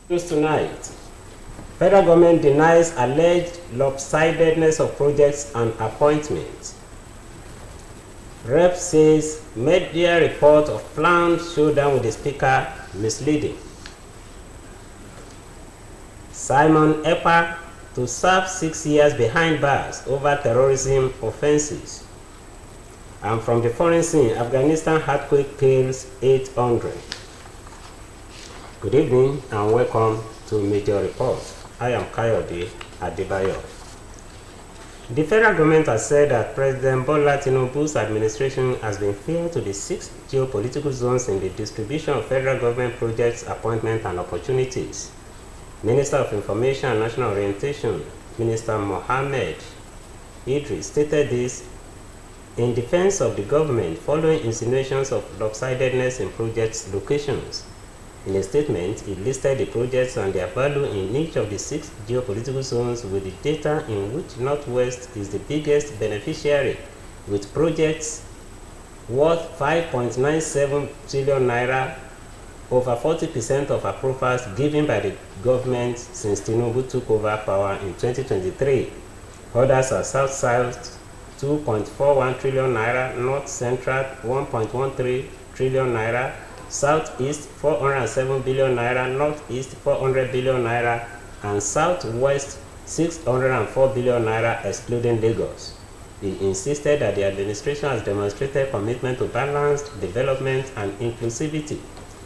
News tonight. Federal government denies alleged lopsidedness of projects and appointments. Rep says media report of planned showdown with the speaker misleading. Simon Ekpa to serve 6 years behind bars over terrorism offenses. And from the foreign scene, Afghanistan earthquake kills 800. Good evening and welcome to Major Report. I am Kayode Adebayo. The federal government has said that President Bola Tinubu's administration has been fair to the 6 geopolitical zones in the distribution of federal government projects, appointments, and opportunities. Minister of Information and National Orientation, Minister Mohammed Idris, stated this in defense of the government following insinuations of lopsidedness in projects' locations. In a statement, he listed the projects and their value in each of the 6 geopolitical zones, with the data in which Northwest is the biggest beneficiary, with projects worth 5.97 trillion naira, over 40% of approvals given by the government since Tinubu took over power in 2023. Others are South-South 2.41 trillion naira, North Central 1.13 trillion naira, Southeast 407 billion naira, Northeast 400 billion naira, and Southwest 604 billion naira excluding Lagos. He insisted that the administration has demonstrated commitment to balanced development and inclusivity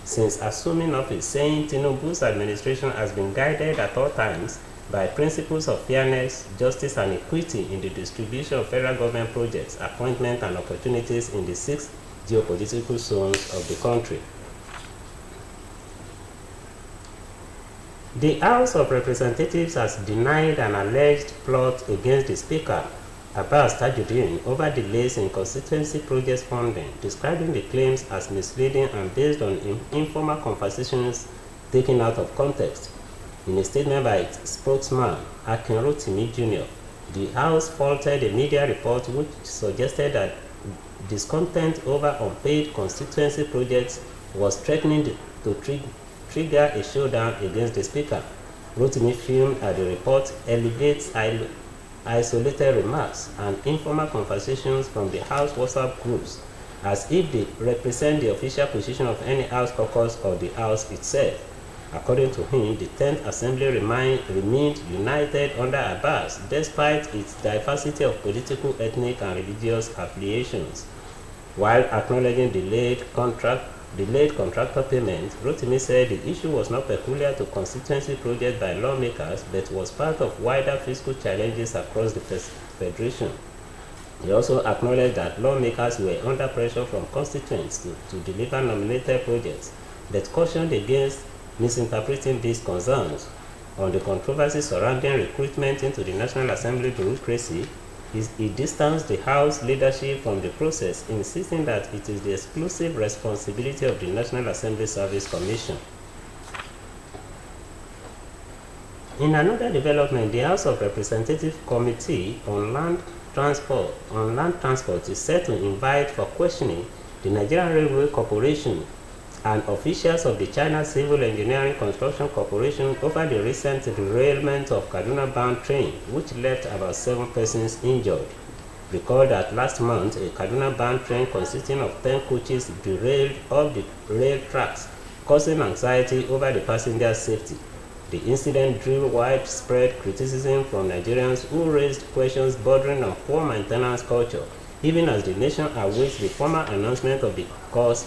since assuming office, saying Tinubu's administration has been guided at all times by principles of fairness, justice, and equity in the distribution of federal government projects, appointments, and opportunities in the 6 geopolitical zones of the country. The House of Representatives has denied an alleged plot against the Speaker, Abbas Tajuddin, over delays in constituency project funding, describing the claims as misleading and based on informal conversations taken out of context. In a statement by its spokesman, Akinrotimi Jr., the House faulted a media report which suggested that discontent over unpaid constituency projects was threatening to trigger a showdown against the Speaker. Rotimi fumed at the report elevates isolated remarks and informal conversations from the House WhatsApp groups as if they represent the official position of any House caucus or the House itself. According to him, the 10th Assembly remained united under Abbas despite its diversity of political, ethnic, and religious affiliations. While acknowledging delayed contractor payment, Rotimi said the issue was not peculiar to constituency projects by lawmakers but was part of wider fiscal challenges across the Federation. He also acknowledged that lawmakers were under pressure from constituents to deliver nominated projects, but cautioned against misinterpreting these concerns. On the controversy surrounding recruitment into the National Assembly bureaucracy, he distanced the House leadership from the process, insisting that it is the exclusive responsibility of the National Assembly Service Commission. In another development, the House of Representatives Committee on Land Transport is set to invite for questioning the Nigerian Railway Corporation and officials of the China Civil Engineering Construction Corporation over the recent derailment of Kaduna-bound train, which left about 7 persons injured. Recall that last month, a Kaduna-bound train consisting of 10 coaches derailed off the rail tracks, causing anxiety over the passenger safety. The incident drew widespread criticism from Nigerians who raised questions bordering on poor maintenance culture, even as the nation awaits the formal announcement of the cause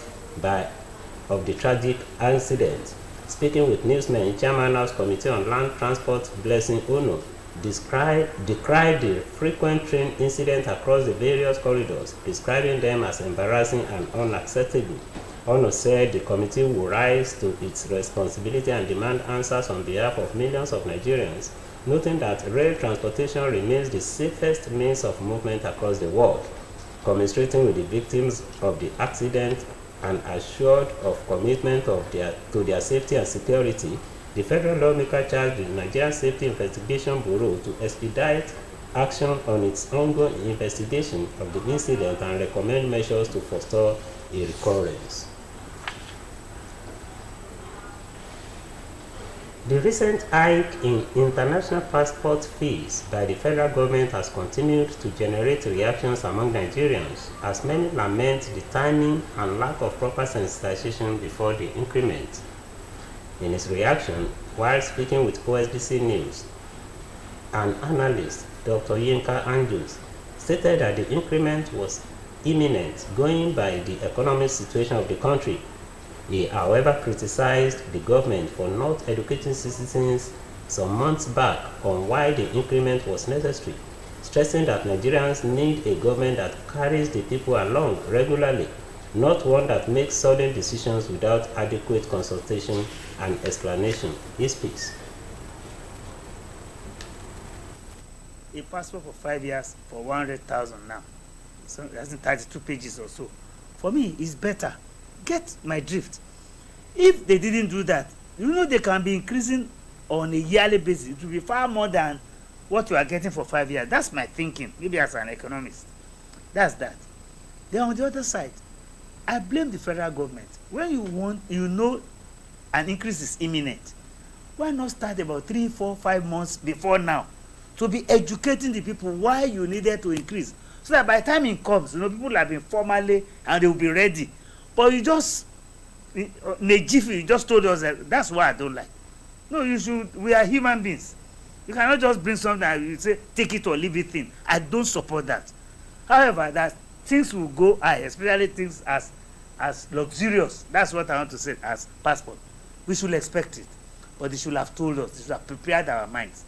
of the tragic incident. Speaking with newsmen, Chairman House Committee on Land Transport Blessing Ono decried the frequent train incidents across the various corridors, describing them as embarrassing and unacceptable. Ono said the committee will rise to its responsibility and demand answers on behalf of millions of Nigerians, noting that rail transportation remains the safest means of movement across the world. Commiserating with the victims of the accident and assured of commitment to their safety and security, the federal lawmaker charged the Nigerian Safety Investigation Bureau to expedite action on its ongoing investigation of the incident and recommend measures to forestall a recurrence. The recent hike in international passport fees by the federal government has continued to generate reactions among Nigerians, as many lament the timing and lack of proper sensitization before the increment. In his reaction, while speaking with OSBC News, an analyst, Dr. Yinka Andrews, stated that the increment was imminent going by the economic situation of the country. He, however, criticized the government for not educating citizens some months back on why the increment was necessary, stressing that Nigerians need a government that carries the people along regularly, not one that makes sudden decisions without adequate consultation and explanation. He speaks. A passport for 5 years for 100,000 now. So that's in 32 pages or so. For me, it's better. Get my drift. If they didn't do that, they can be increasing on a yearly basis. It will be far more than what you are getting for 5 years. That's my thinking, maybe as an economist. That's that. Then on the other side, I blame the federal government. When an increase is imminent, why not start about 3, 4, 5 months before now to be educating the people why you needed to increase, so that by the time it comes, people have been formally and they will be ready. But you just, in a jiffy, you just told us that. That's why I don't like. No, we are human beings. You cannot just bring something and you say, take it or leave it in. I don't support that. However, that things will go high, especially things as luxurious. That's what I want to say as passport. We should expect it. But they should have told us, they should have prepared our minds.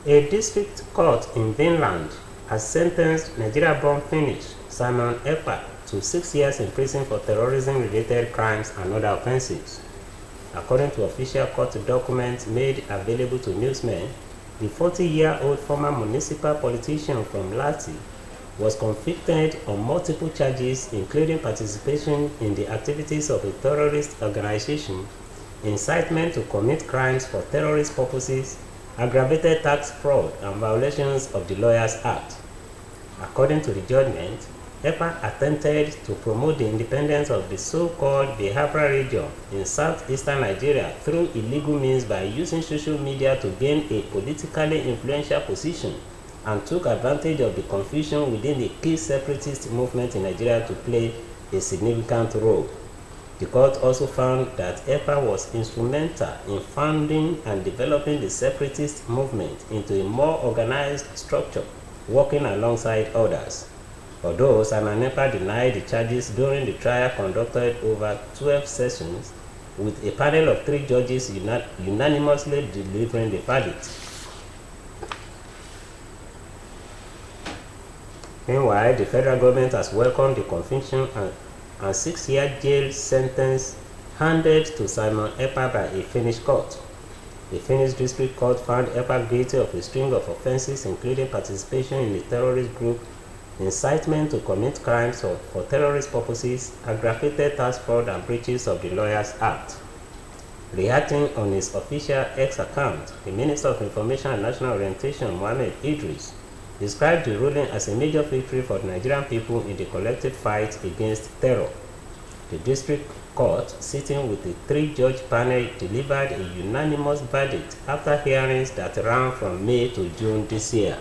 A district court in Finland has sentenced Nigeria-born Finnish Simon Ekpa to 6 years in prison for terrorism-related crimes and other offenses. According to official court documents made available to newsmen, the 40-year-old former municipal politician from Lati was convicted on multiple charges, including participation in the activities of a terrorist organization, incitement to commit crimes for terrorist purposes, aggravated tax fraud, and violations of the Lawyers Act. According to the judgment, EPA attempted to promote the independence of the so-called Biafra region in southeastern Nigeria through illegal means by using social media to gain a politically influential position, and took advantage of the confusion within the key separatist movement in Nigeria to play a significant role. The court also found that EPA was instrumental in founding and developing the separatist movement into a more organized structure, working alongside others. Although Simon Ekpa denied the charges during the trial conducted over 12 sessions, with a panel of 3 judges unanimously delivering the verdict. Meanwhile, the federal government has welcomed the conviction and 6-year jail sentence handed to Simon Ekpa by a Finnish court. The Finnish district court found Ekpa guilty of a string of offenses, including participation in a terrorist group, incitement to commit crimes for terrorist purposes, aggravated tax fraud, and breaches of the Lawyers Act. Reacting on his official X account, the Minister of Information and National Orientation, Mohammed Idris, described the ruling as a major victory for the Nigerian people in the collective fight against terror. The district court, sitting with a 3-judge panel, delivered a unanimous verdict after hearings that ran from May to June this year.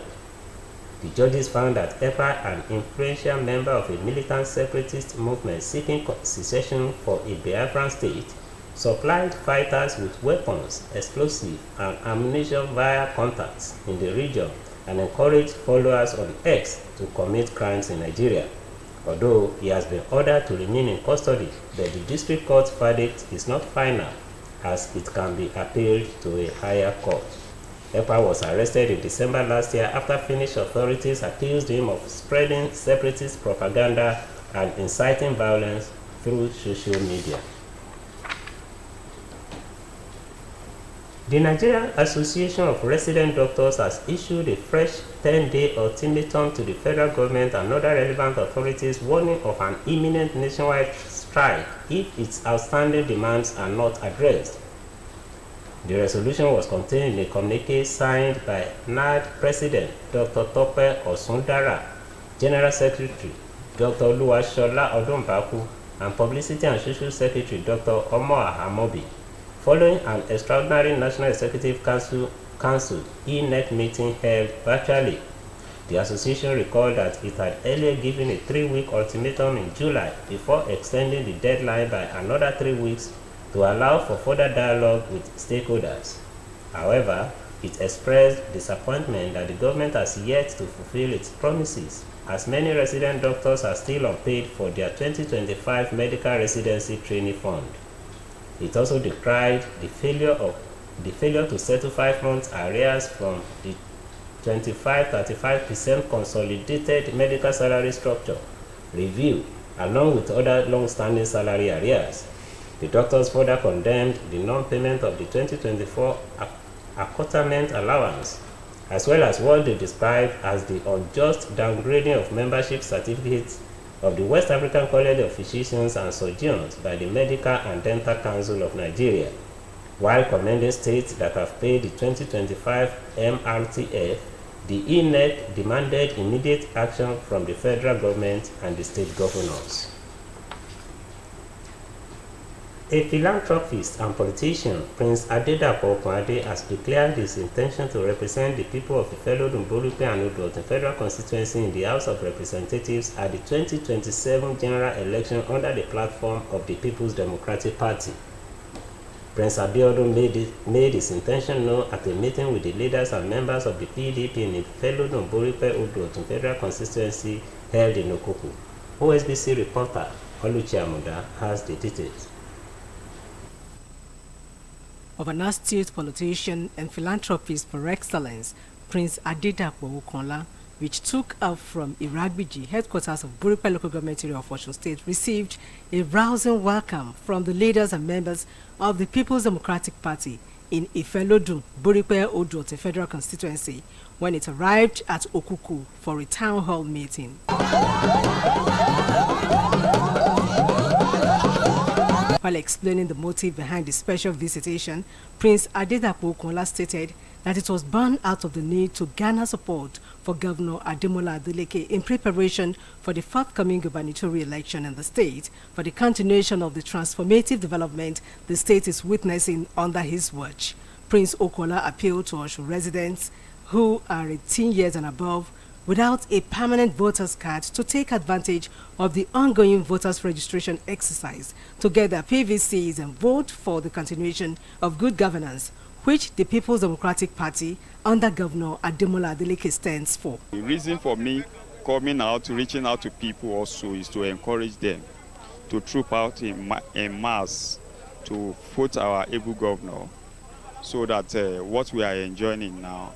The judges found that EPA, an influential member of a militant separatist movement seeking secession for a Biafran state, supplied fighters with weapons, explosives, and ammunition via contacts in the region, and encouraged followers on X to commit crimes in Nigeria. Although he has been ordered to remain in custody, but the district court's verdict is not final, as it can be appealed to a higher court. Ekpa was arrested in December last year after Finnish authorities accused him of spreading separatist propaganda and inciting violence through social media. The Nigerian Association of Resident Doctors has issued a fresh 10-day ultimatum to the federal government and other relevant authorities, warning of an imminent nationwide strike if its outstanding demands are not addressed. The resolution was contained in a communique signed by NAD President Dr. Tope Osundara, General Secretary Dr. Oluwasola Odunbaku, and Publicity and Social Secretary Dr. Omoa Amobi, following an extraordinary National Executive Council (ENEC) meeting held virtually. The association recalled that it had earlier given a 3-week ultimatum in July before extending the deadline by another 3 weeks to allow for further dialogue with stakeholders. However, it expressed disappointment that the government has yet to fulfill its promises, as many resident doctors are still unpaid for their 2025 medical residency training fund. It also decried the failure to settle 5 months arrears from the 25-35% consolidated medical salary structure review, along with other long-standing salary arrears. The doctors further condemned the non-payment of the 2024 accoutrement allowance, as well as what they described as the unjust downgrading of membership certificates of the West African College of Physicians and Surgeons by the Medical and Dental Council of Nigeria, while commending states that have paid the 2025 MRTF. The ENEC demanded immediate action from the federal government and the state governors. A philanthropist and politician, Prince Adeleke, has declared his intention to represent the people of Ifelodun, Borupe, and Odo Federal Constituency in the House of Representatives at the 2027 general election under the platform of the People's Democratic Party. Prince Abiodun made his intention known at a meeting with the leaders and members of the PDP in the Ifelodun, Borupe, Odo Federal Constituency held in Okoku. OSBC reporter Oluchi Amuda has the details. Of an astute politician and philanthropist for excellence, Prince Adeleke, which took off from Iragbiji, headquarters of Borupe local government area of Osun State, received a rousing welcome from the leaders and members of the People's Democratic Party in Ifelodun, Borupe Odo Federal Constituency when it arrived at Okuku for a town hall meeting. While explaining the motive behind the special visitation, Prince Adeleke stated that it was born out of the need to garner support for Governor Adeleke in preparation for the forthcoming gubernatorial election in the state for the continuation of the transformative development the state is witnessing under his watch. Prince Okola appealed to Osun residents who are 18 years and above without a permanent voter's card to take advantage of the ongoing voters registration exercise to get their PVCs and vote for the continuation of good governance, which the People's Democratic Party under Governor Adeleke stands for. The reason for me coming out, reaching out to people also, is to encourage them to troop out in mass to vote our able governor, so that what we are enjoying now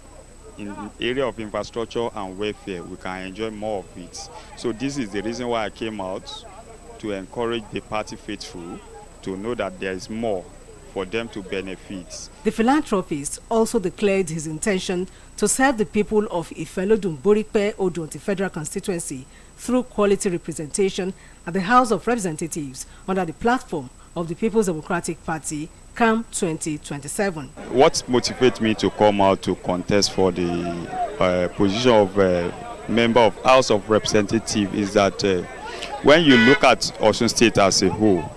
in the area of infrastructure and welfare, we can enjoy more of it. So this is the reason why I came out, to encourage the party faithful to know that there is more for them to benefit. The philanthropist also declared his intention to serve the people of Ifelodun, Borupe, Odo Federal Constituency through quality representation at the House of Representatives under the platform of the People's Democratic Party come 2027. What motivates me to come out to contest for the position of member of House of Representatives is that when you look at Osun State as a whole,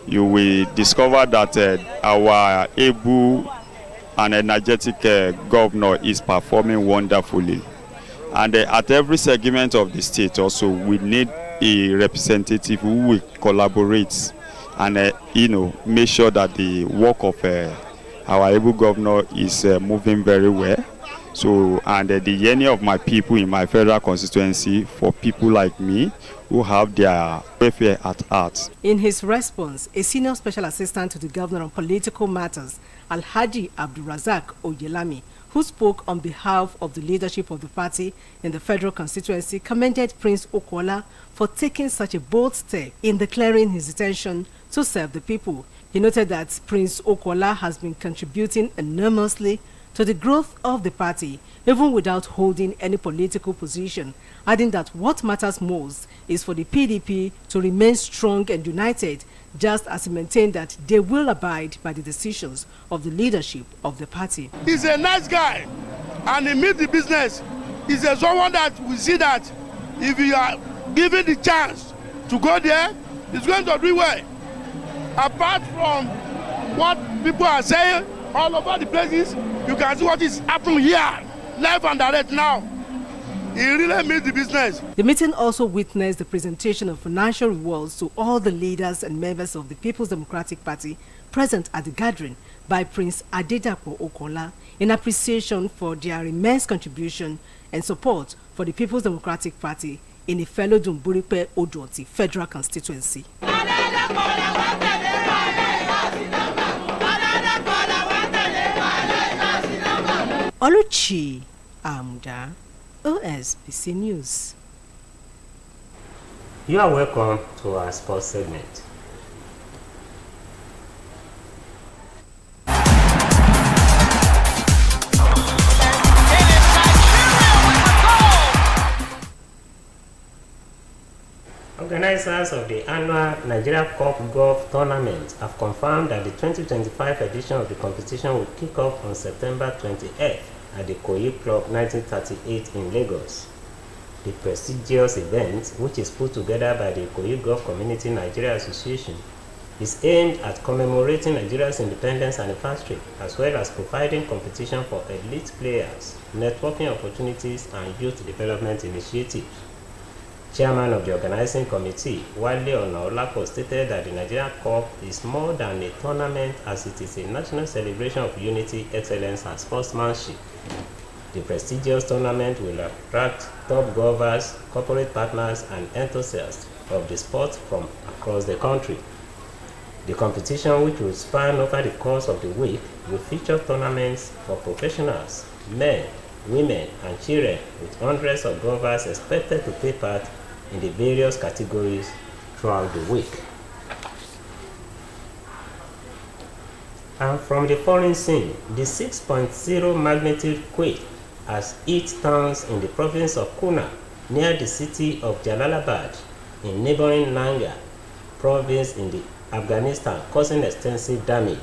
you will discover that our able and energetic governor is performing wonderfully. And at every segment of the state also, we need a representative who will collaborate and make sure that the work of our able governor is moving very well. So, and the yearning of my people in my federal constituency for people like me who have their welfare at heart. In his response, a senior special assistant to the governor on political matters, Alhaji Abdulrazak Oyelami, who spoke on behalf of the leadership of the party in the federal constituency, commended Prince Okola for taking such a bold step in declaring his intention to serve the people. He noted that Prince Okola has been contributing enormously to the growth of the party, even without holding any political position, adding that what matters most is for the PDP to remain strong and united, just as he maintained that they will abide by the decisions of the leadership of the party. He's a nice guy, and he meets the business. He's someone that we see that if you are given the chance to go there, is going to do well. Apart from what people are saying all over the places, you can see what is happening here, live and direct now. It really means the business. The meeting also witnessed the presentation of financial rewards to all the leaders and members of the People's Democratic Party present at the gathering by Prince Adedapo Okola in appreciation for their immense contribution and support for the People's Democratic Party in Ifelodun Buripe Odoti Federal Constituency. Oluchi Amuda, OSBC News. You are welcome to our sports segment. Organizers of the annual Nigeria Cup Golf Tournament have confirmed that the 2025 edition of the competition will kick off on September 28th at the Koyi Club 1938 in Lagos. The prestigious event, which is put together by the Koyi Golf Community Nigeria Association, is aimed at commemorating Nigeria's independence anniversary as well as providing competition for elite players, networking opportunities, and youth development initiatives. Chairman of the organizing committee, Wale Onaolapo, stated that the Nigerian Cup is more than a tournament as it is a national celebration of unity, excellence, and sportsmanship. The prestigious tournament will attract top golfers, corporate partners, and enthusiasts of the sport from across the country. The competition, which will span over the course of the week, will feature tournaments for professionals, men, women, and children, with hundreds of golfers expected to take part in the various categories throughout the week. And from the foreign scene, the 6.0 magnitude quake has hit towns in the province of Kuna near the city of Jalalabad in neighboring Nanga province in Afghanistan, causing extensive damage.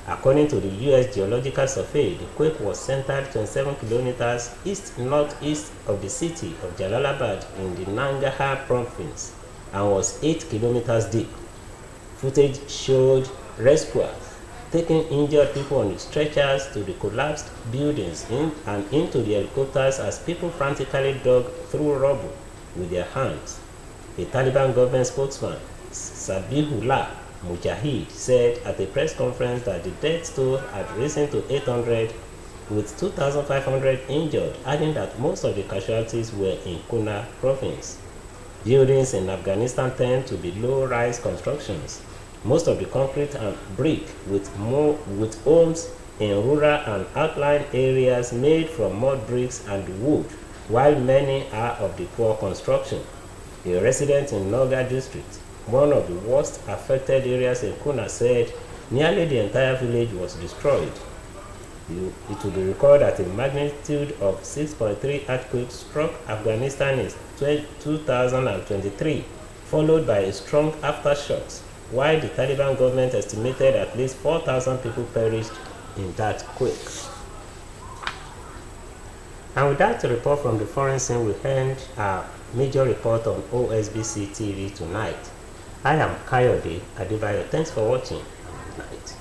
According to the U.S. Geological Survey, the quake was centered 27 kilometers east-northeast of the city of Jalalabad in the Nangarhar province and was 8 kilometers deep. Footage showed rescuers taking injured people on stretchers to the collapsed buildings and into the helicopters as people frantically dug through rubble with their hands. A Taliban government spokesman, Zabihullah Mujahid, said at a press conference that the death toll had risen to 800 with 2,500 injured, adding that most of the casualties were in Kuna province. Buildings in Afghanistan tend to be low-rise constructions, most of the concrete and brick, with homes in rural and outlying areas made from mud bricks and wood, while many are of the poor construction. A resident in Noga district, one of the worst affected areas in Kuna, said nearly the entire village was destroyed. It will be recorded that a magnitude of 6.3 earthquake struck Afghanistan in 2023, followed by a strong aftershocks, while the Taliban government estimated at least 4,000 people perished in that quake. And with that report from the foreign scene, we end our major report on OSBC TV tonight. I am Kayode Adebayo. Thanks for watching. Good night.